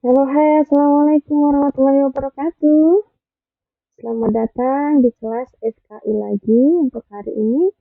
Halo, hai, Assalamualaikum warahmatullahi wabarakatuh. Selamat datang di kelas SKI lagi. Untuk hari ini,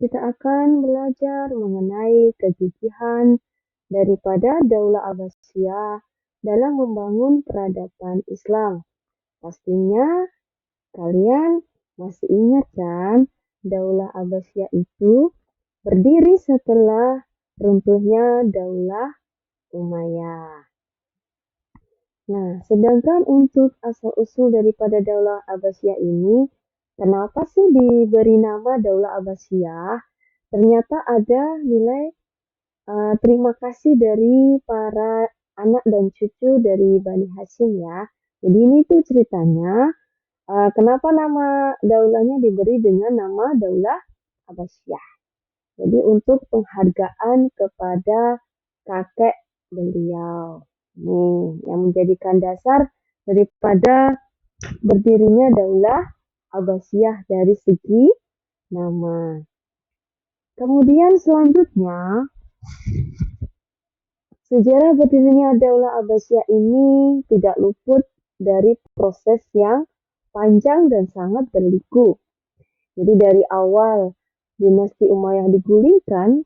kita akan belajar mengenai kegigihan daripada Daulah Abbasiyah dalam membangun peradaban Islam. Pastinya kalian masih ingat kan, Daulah Abbasiyah itu berdiri setelah runtuhnya Daulah Umayyah. Nah, sedangkan untuk asal-usul daripada Daulah Abbasiyah ini, kenapa sih diberi nama Daulah Abbasiyah? Ternyata ada nilai terima kasih dari para anak dan cucu dari Bani Hashim ya. Jadi ini tuh ceritanya, kenapa nama daulahnya diberi dengan nama Daulah Abbasiyah. Jadi untuk penghargaan kepada kakek beliau. Nih, yang menjadikan dasar daripada berdirinya Daulah Abbasiyah dari segi nama. Kemudian selanjutnya, sejarah berdirinya Daulah Abbasiyah ini tidak luput dari proses yang panjang dan sangat berliku. Jadi dari awal dinasti Umayyah digulingkan,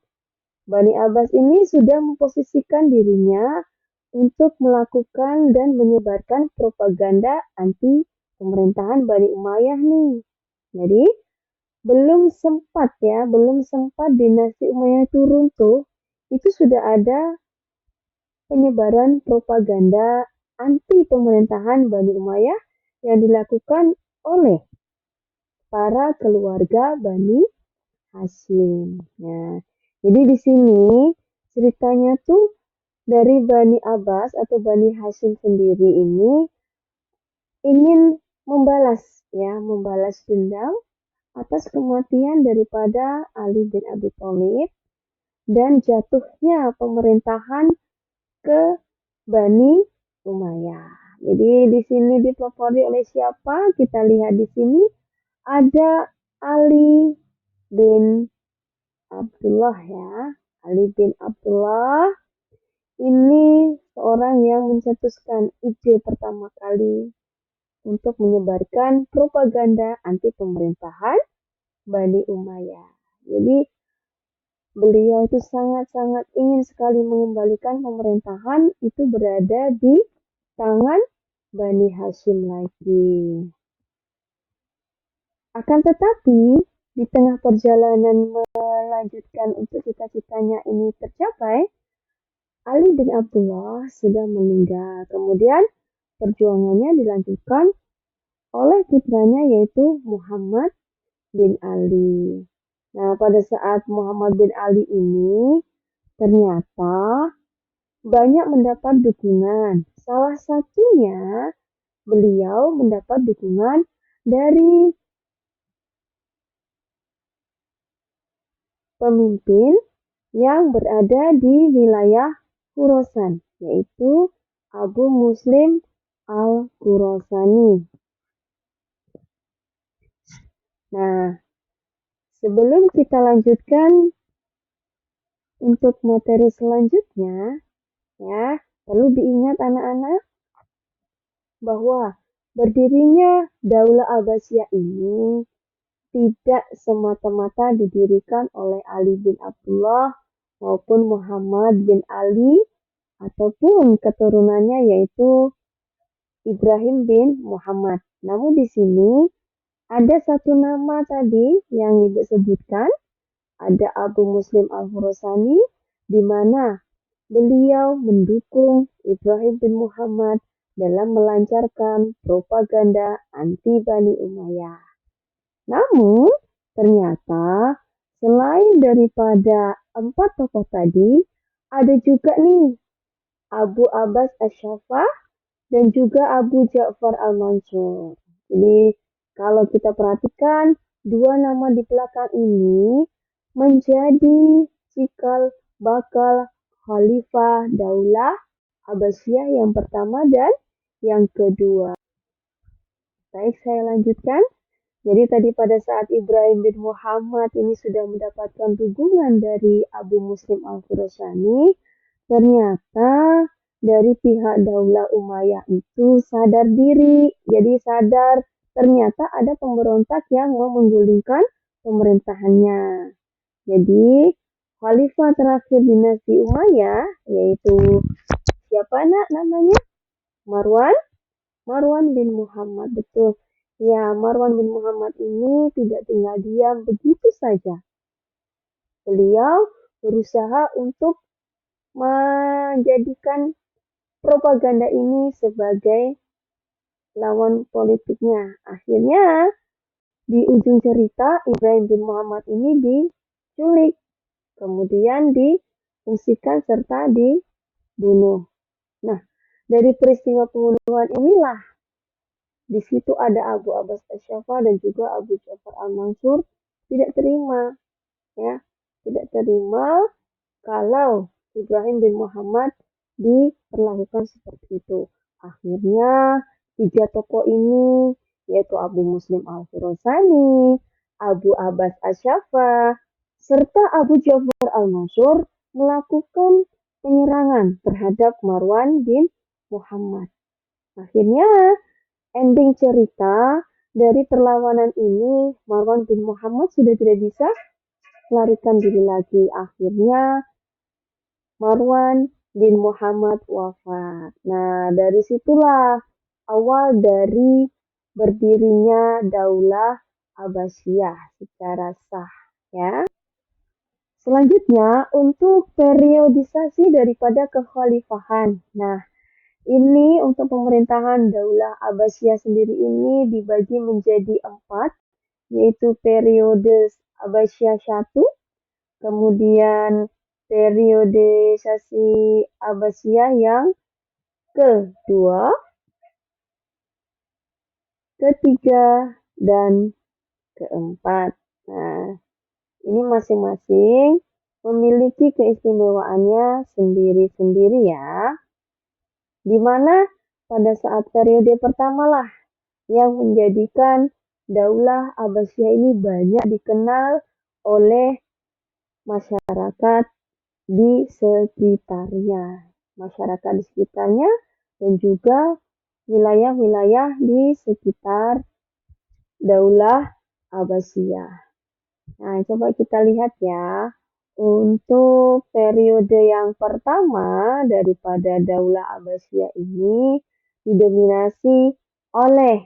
Bani Abbas ini sudah memposisikan dirinya untuk melakukan dan menyebarkan propaganda anti pemerintahan Bani Umayyah nih. Jadi belum sempat dinasti Umayyah itu runtuh, itu sudah ada penyebaran propaganda anti pemerintahan Bani Umayyah yang dilakukan oleh para keluarga Bani Hashim. Nah, jadi di sini ceritanya tuh dari Bani Abbas atau Bani Hashim sendiri ini ingin membalas dendam atas kematian daripada Ali bin Abi Thalib dan jatuhnya pemerintahan ke Bani Umayyah. Jadi di sini dipelopori oleh siapa? Kita lihat di sini ada Ali bin Abdullah ya. Ali bin Abdullah ini seorang yang mencetuskan ide pertama kali untuk menyebarkan propaganda anti pemerintahan Bani Umayyah. Jadi beliau itu sangat-sangat ingin sekali mengembalikan pemerintahan itu berada di tangan Bani Hashim lagi. Akan tetapi, di tengah perjalanan melanjutkan untuk cita-citanya ini tercapai, Ali bin Abdullah sudah meninggal. Kemudian perjuangannya dilanjutkan oleh putranya yaitu Muhammad bin Ali. Nah, pada saat Muhammad bin Ali ini ternyata banyak mendapat dukungan. Salah satunya beliau mendapat dukungan dari pemimpin yang berada di wilayah Khurasan, yaitu Abu Muslim Al-Khurasani. Nah, sebelum kita lanjutkan untuk materi selanjutnya, ya, perlu diingat anak-anak bahwa berdirinya Daulah Abbasiyah ini tidak semata-mata didirikan oleh Ali bin Abdullah maupun Muhammad bin Ali ataupun keturunannya yaitu Ibrahim bin Muhammad. Namun di sini ada satu nama tadi yang Ibu sebutkan, ada Abu Muslim Al-Khurasani, di mana beliau mendukung Ibrahim bin Muhammad dalam melancarkan propaganda anti Bani Umayyah. Namun, ternyata selain daripada 4 tokoh tadi, ada juga nih Abu Abbas Asy-Syafa dan juga Abu Ja'far Al-Mansur. Jadi, kalau kita perhatikan, dua nama di belakang ini menjadi cikal bakal Khalifah Daulah Abbasiyah yang pertama dan yang kedua. Baik, saya lanjutkan. Jadi tadi pada saat Ibrahim bin Muhammad ini sudah mendapatkan dukungan dari Abu Muslim Al-Khurasani, ternyata dari pihak Daulah Umayyah itu sadar diri. Jadi sadar ternyata ada pemberontak yang mau menggulingkan pemerintahannya. Jadi khalifah terakhir dinasti Umayyah yaitu siapa namanya? Marwan bin Muhammad, betul. Ya, Marwan bin Muhammad ini tidak tinggal diam begitu saja. Beliau berusaha untuk menjadikan propaganda ini sebagai lawan politiknya. Akhirnya, di ujung cerita, Ibrahim bin Muhammad ini diculik, kemudian diungsikan serta dibunuh. Nah, dari peristiwa pembunuhan inilah di situ ada Abu Abbas Asy-Syafa dan juga Abu Ja'far Al-Mansur tidak terima, ya, tidak terima kalau Ibrahim bin Muhammad diperlakukan seperti itu. Akhirnya tiga tokoh ini yaitu Abu Muslim Al-Khurasani, Abu Abbas Asy-Syafa, serta Abu Ja'far Al-Mansur melakukan penyerangan terhadap Marwan bin Muhammad. Akhirnya ending cerita dari perlawanan ini, Marwan bin Muhammad sudah tidak bisa melarikan diri lagi. Akhirnya Marwan bin Muhammad wafat. Nah, dari situlah awal dari berdirinya Daulah Abbasiyah secara sah, ya. Selanjutnya, untuk periodisasi daripada kekhalifahan. Nah, ini untuk pemerintahan Daulah Abbasiyah sendiri ini dibagi menjadi 4, yaitu periode Abbasiyah 1, kemudian periodisasi Abbasiyah yang kedua, ketiga, dan keempat. Nah, ini masing-masing memiliki keistimewaannya sendiri-sendiri ya. Di mana pada saat periode pertama lah yang menjadikan Daulah Abbasiyah ini banyak dikenal oleh masyarakat di sekitarnya. Masyarakat di sekitarnya dan juga wilayah-wilayah di sekitar Daulah Abbasiyah. Nah, coba kita lihat ya. Untuk periode yang pertama daripada Daulah Abbasiyah ini didominasi oleh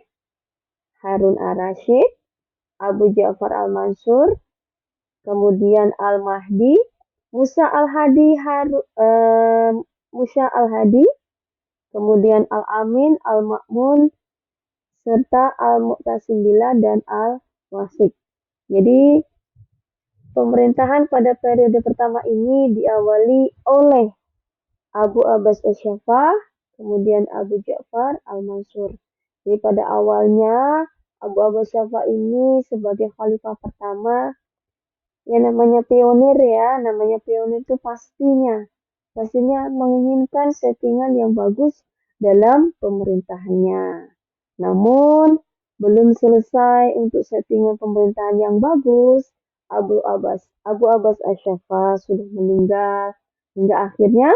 Harun Ar-Rasyid, Abu Ja'far Al-Mansur, kemudian Al-Mahdi, Musa Al-Hadi, kemudian Al-Amin, Al-Ma'mun, serta Al-Mu'tasim Billah dan Al-Wasiq. Jadi pemerintahan pada periode pertama ini diawali oleh Abu Abbas Asy-Syafa, kemudian Abu Ja'far Al-Mansur. Jadi pada awalnya Abu Abbas Asy-Syafa ini sebagai khalifah pertama, ya namanya pionir ya, namanya pionir itu pastinya menginginkan settingan yang bagus dalam pemerintahannya. Namun belum selesai untuk settingan pemerintahan yang bagus, Abu Abbas Asy-Syafa sudah meninggal hingga akhirnya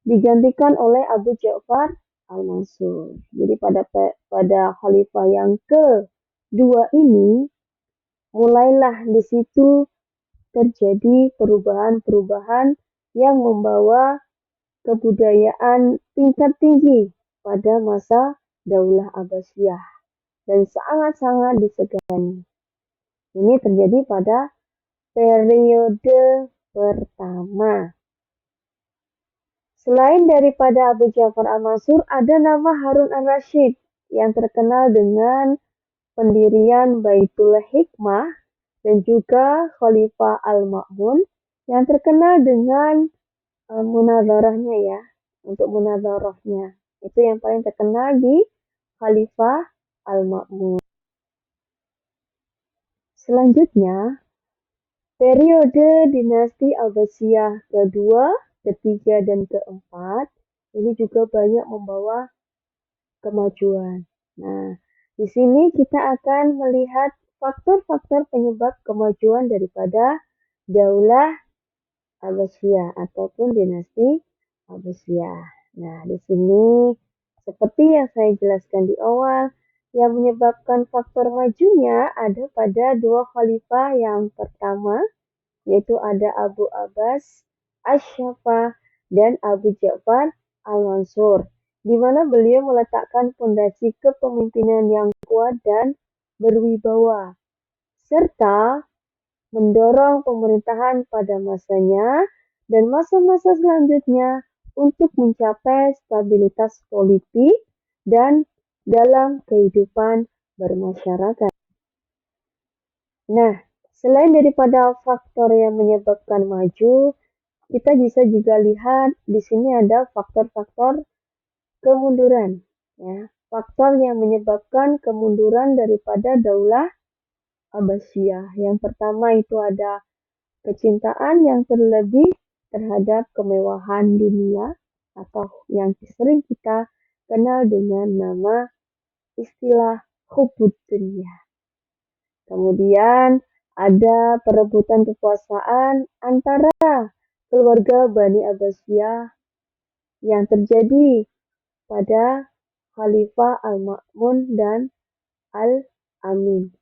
digantikan oleh Abu Ja'far Al-Mansur. Jadi pada khalifah yang kedua ini mulailah di situ terjadi perubahan-perubahan yang membawa kebudayaan tingkat tinggi pada masa Daulah Abbasiyah dan sangat-sangat disegani. Ini terjadi pada periode pertama. Selain daripada Abu Ja'far Al-Mansur, ada nama Harun Ar-Rasyid yang terkenal dengan pendirian Baitul Hikmah dan juga Khalifah Al-Ma'mun yang terkenal dengan munazarahnya ya. Untuk munazarahnya, itu yang paling terkenal di Khalifah Al-Ma'mun. Selanjutnya, periode dinasti Abbasiyah kedua, ketiga, dan keempat ini juga banyak membawa kemajuan. Nah, di sini kita akan melihat faktor-faktor penyebab kemajuan daripada Daulah Abbasiyah ataupun dinasti Abbasiyah. Nah, di sini seperti yang saya jelaskan di awal, yang menyebabkan faktor majunya ada pada dua khalifah. Yang pertama, yaitu ada Abu Abbas Asy-Syafa dan Abu Ja'far Al-Mansur, di mana beliau meletakkan fondasi kepemimpinan yang kuat dan berwibawa, serta mendorong pemerintahan pada masanya dan masa-masa selanjutnya untuk mencapai stabilitas politik dan dalam kehidupan bermasyarakat. Nah, selain daripada faktor yang menyebabkan maju, kita bisa juga lihat di sini ada faktor-faktor kemunduran. Ya, faktor yang menyebabkan kemunduran daripada Daulah Abbasiyah. Yang pertama itu ada kecintaan yang terlebih terhadap kemewahan dunia atau yang sering kita kenal dengan nama istilah hubud dunia. Kemudian ada perebutan kekuasaan antara keluarga Bani Abbasiyah yang terjadi pada Khalifah Al-Ma'mun dan Al-Amin.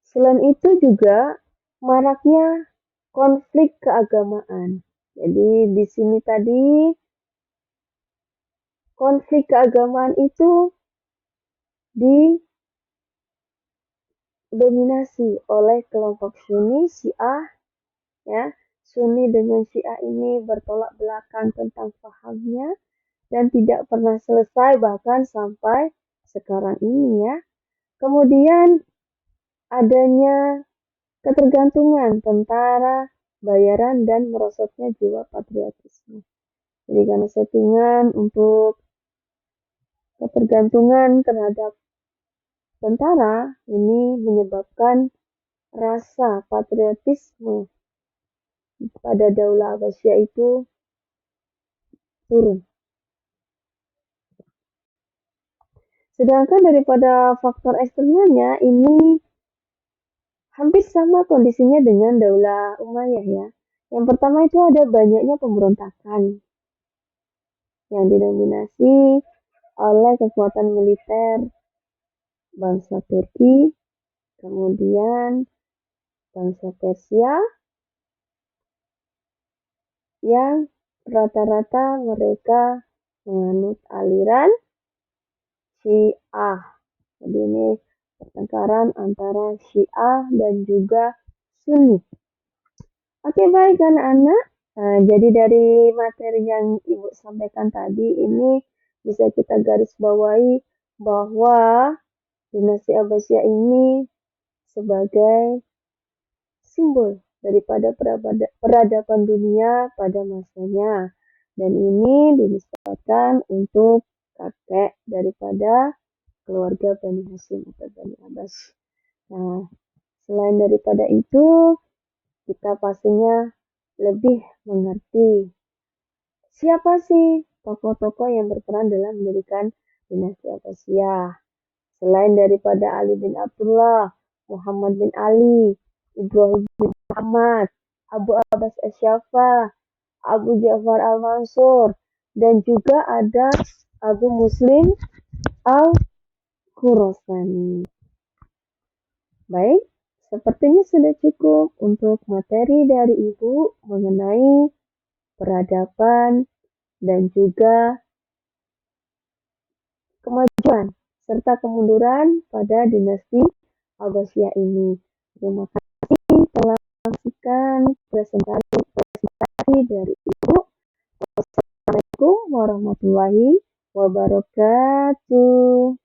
Selain itu juga maraknya konflik keagamaan. Jadi di sini tadi konflik keagamaan itu didominasi oleh kelompok Sunni Syiah, ya. Sunni dengan Syiah ini bertolak belakang tentang pahamnya dan tidak pernah selesai bahkan sampai sekarang ini, ya. Kemudian adanya ketergantungan tentara, bayaran, dan merosotnya jiwa patriotisme. Jadi karena settingan untuk ketergantungan terhadap tentara ini menyebabkan rasa patriotisme pada Daulah Abbasiyah itu turun. Sedangkan daripada faktor eksternalnya ini hampir sama kondisinya dengan Daulah Umayyah, ya. Yang pertama itu ada banyaknya pemberontakan yang didominasi oleh kekuatan militer bangsa Turki, kemudian bangsa Persia, yang rata-rata mereka menganut aliran Syiah. Jadi ini pertengkaran antara Syiah dan juga Sunni. Oke, baik anak-anak. Jadi dari materi yang Ibu sampaikan tadi ini bisa kita garis bawahi bahwa dinasti Abbasiyah ini sebagai simbol daripada peradaban dunia pada masanya. Dan ini dinisbatkan untuk kakek daripada keluarga Bani Hashim atau Bani Abbas. Nah, selain daripada itu, kita pastinya lebih mengerti siapa sih tokoh-tokoh yang berperan dalam mendirikan dinasti Abbasiyah. Selain daripada Ali bin Abdullah, Muhammad bin Ali, Ibrahim bin Muhammad, Abu Abbas Asy-Syafa, Abu Ja'far Al-Mansur, dan juga ada Abu Muslim Al-Khurasani. Baik, sepertinya sudah cukup untuk materi dari Ibu mengenai peradaban dan juga kemajuan serta kemunduran pada dinasti Abbasiyah ini. Terima kasih telah menyaksikan presentasi dari Ibu. Wassalamualaikum warahmatullahi wabarakatuh.